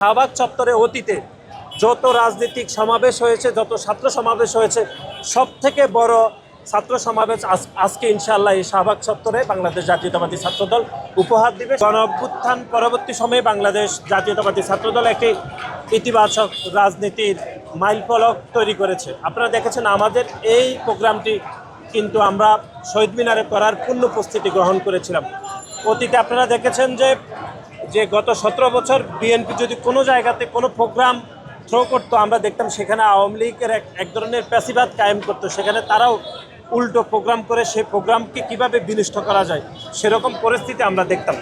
শাহবাগ চত্বরে অতীতে যত রাজনৈতিক সমাবেশ হয়েছে, যত ছাত্র সমাবেশ হয়েছে, সব থেকে বড় ছাত্র সমাবেশ আজকে ইনশাআল্লাহ এই শাহবাগ চত্বরে বাংলাদেশ জাতীয়তাবাদী ছাত্রদল উপহার দিবে। গণ অভ্যুত্থান পরবর্তী সময়ে বাংলাদেশ জাতীয়তাবাদী ছাত্রদল একটি ইতিবাচক রাজনীতির মাইলফলক তৈরি করেছে। আপনারা দেখেছেন আমাদের এই প্রোগ্রামটি কিন্তু আমরা শহীদ মিনারে করার পূর্ণ প্রস্তুতি গ্রহণ করেছিলাম। অতীতে আপনারা দেখেছেন যে গত 17 বছর বিএনপি যদি কোনো জায়গাতে কোনো প্রোগ্রাম থ্রো করতো, আমরা দেখতাম সেখানে আওয়ামী লীগের এক ধরনের প্যাসিবাদ কায়েম করতো, সেখানে তারাও উল্টো প্রোগ্রাম করে সেই প্রোগ্রামকে কীভাবে বিনষ্ট করা যায় সেরকম পরিস্থিতি আমরা দেখতাম।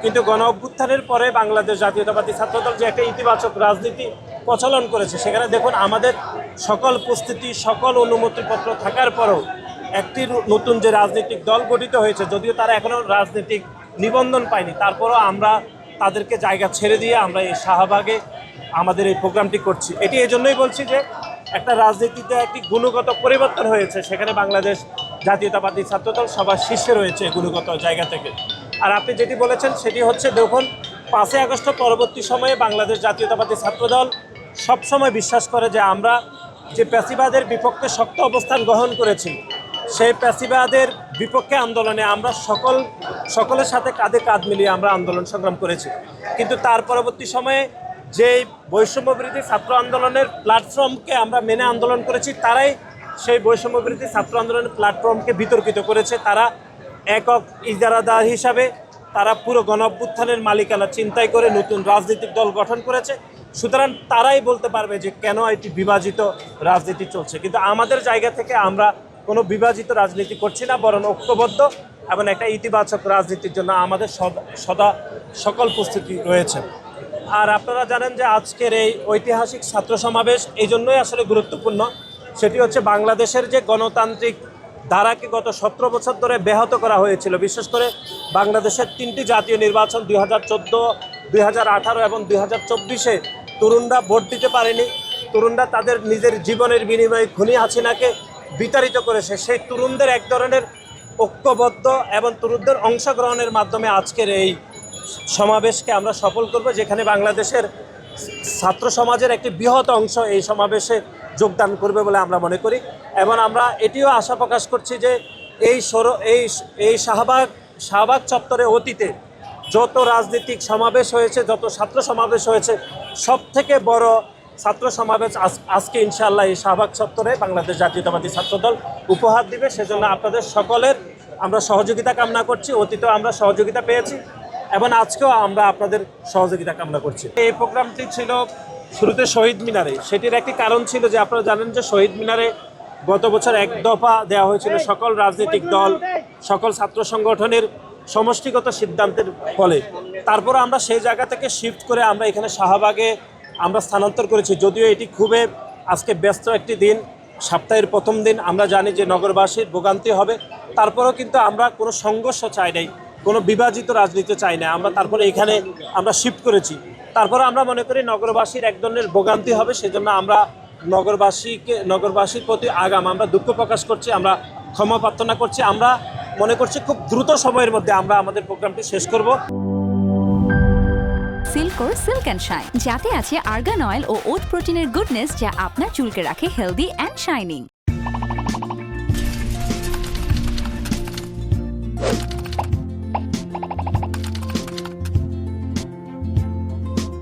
কিন্তু গণ অভ্যুত্থানের পরে বাংলাদেশ জাতীয়তাবাদী ছাত্রদল যে একটা ইতিবাচক রাজনীতি প্রচলন করেছে, সেখানে দেখুন আমাদের সকল প্রস্তুতি, সকল অনুমতিপত্র থাকার পরেও একটি নতুন যে রাজনৈতিক দল গঠিত হয়েছে, যদিও তারা এখনও রাজনৈতিক নিবন্ধন পায়নি, তারপরও আমরা তাদেরকে জায়গা ছেড়ে দিয়ে আমরা এই শাহবাগে আমাদের এই প্রোগ্রামটি করছি। এটি এই জন্যই বলছি যে একটা রাজনীতিতে একটি গুণগত পরিবর্তন হয়েছে, সেখানে বাংলাদেশ জাতীয়তাবাদী ছাত্রদল সবার শীর্ষে রয়েছে গুণগত জায়গা থেকে। আর আপনি যেটি বলেছেন সেটি হচ্ছে, দেখুন 5ই আগস্ট পরবর্তী সময়ে বাংলাদেশ জাতীয়তাবাদী ছাত্রদল সবসময় বিশ্বাস করে যে আমরা যে প্যাসিবাদের বিপক্ষে শক্ত অবস্থান গ্রহণ করেছি, সেই প্যাসিবাদের বিপক্ষে আন্দোলনে আমরা সকলের সাথে কাঁধে কাঁধ মিলিয়ে আমরা আন্দোলন সংগ্রাম করেছি। কিন্তু তার পরবর্তী সময়ে যে বৈষম্যবিরোধী ছাত্র আন্দোলনের প্ল্যাটফর্মকে আমরা মেনে আন্দোলন করেছি, তারাই সেই বৈষম্যবিরোধী ছাত্র আন্দোলনের প্ল্যাটফর্মকে বিতর্কিত করেছে। তারা একক ইজারাদার হিসাবে তারা পুরো গণ অভ্যুত্থানের মালিকানা চিন্তাই করে নতুন রাজনৈতিক দল গঠন করেছে। সুতরাং তারাই বলতে পারবে যে কেন এটি বিভাজিত রাজনীতি চলছে। কিন্তু আমাদের জায়গা থেকে আমরা কোনো বিভাজিত রাজনীতি করছি না, বরং ঐক্যবদ্ধ এবং একটা ইতিবাচক রাজনীতির জন্য আমাদের সদা সকল প্রস্তুতি রয়েছে। আর আপনারা জানেন যে আজকের এই ঐতিহাসিক ছাত্র সমাবেশ এই জন্যই আসলে গুরুত্বপূর্ণ, সেটি হচ্ছে বাংলাদেশের যে গণতান্ত্রিক ধারাকে গত 17 বছর ধরে ব্যাহত করা হয়েছিল। বিশেষ করে বাংলাদেশের 3টি জাতীয় নির্বাচন 2014, 2018 এবং 2024-এ তরুণরা ভোট দিতে পারেনি। তরুণরা তাদের নিজের জীবনের বিনিময়ে খুনি হাসিনাকে বিতাড়িত করেছে। সেই তরুণদের এক ধরনের ঐক্যবদ্ধ এবং তরুণদের অংশগ্রহণের মাধ্যমে আজকের এই সমাবেশকে আমরা সফল করব, যেখানে বাংলাদেশের ছাত্র সমাজের একটি বৃহৎ অংশ এই সমাবেশে যোগদান করবে বলে আমরা মনে করি। এবং আমরা এটিও আশা প্রকাশ করছি যে এই শাহবাগ চত্বরে অতীতে যত রাজনৈতিক সমাবেশ হয়েছে, যত ছাত্র সমাবেশ হয়েছে, সব থেকে বড় ছাত্র সমাবেশ আজকে ইনশাআল্লাহ এই শাহবাগ চত্বরে বাংলাদেশ জাতীয়তাবাদী ছাত্রদল উপহার দিবে। সেজন্য আপনাদের সকলের আমরা সহযোগিতা কামনা করছি। অতীতেও আমরা সহযোগিতা পেয়েছি এবং আজকেও আমরা আপনাদের সহযোগিতা কামনা করছি। এই প্রোগ্রামটি ছিল শুরুতে শহীদ মিনারে। সেটির একটি কারণ ছিল যে আপনারা জানেন যে শহীদ মিনারে গত বছর এক দফা দেওয়া হয়েছিল সকল রাজনৈতিক দল, সকল ছাত্র সংগঠনের সমষ্টিগত সিদ্ধান্তের ফলে। তারপর আমরা সেই জায়গা থেকে শিফট করে আমরা এখানে শাহবাগে আমরা স্থানান্তর করেছি। যদিও এটি খুবই আজকে ব্যস্ত একটি দিন, সপ্তাহের প্রথম দিন, আমরা জানি যে নগরবাসীর ভোগান্তি হবে, তারপরেও কিন্তু আমরা কোনো সংঘর্ষ চাই নাই, কোনো বিভাজিত রাজনীতি চাই না। আমরা তারপরে এখানে আমরা শিফট করেছি। তারপরে আমরা মনে করি নগরবাসীর এক ধরনের ভোগান্তি হবে, সেজন্য আমরা নগরবাসীর প্রতি আমরা দুঃখ প্রকাশ করছি, আমরা ক্ষমা প্রার্থনা করছি। আমরা মনে করছি খুব দ্রুত সময়ের মধ্যে আমরা আমাদের প্রোগ্রামটি শেষ করব। সিল্কোর সিল্ক অ্যান্ড শাইন, যাতে আছে আর্গান অয়েল ও ওট প্রোটিনের গুডনেস, যা আপনার চুলকে রাখে হেলদি অ্যান্ড শাইনিং।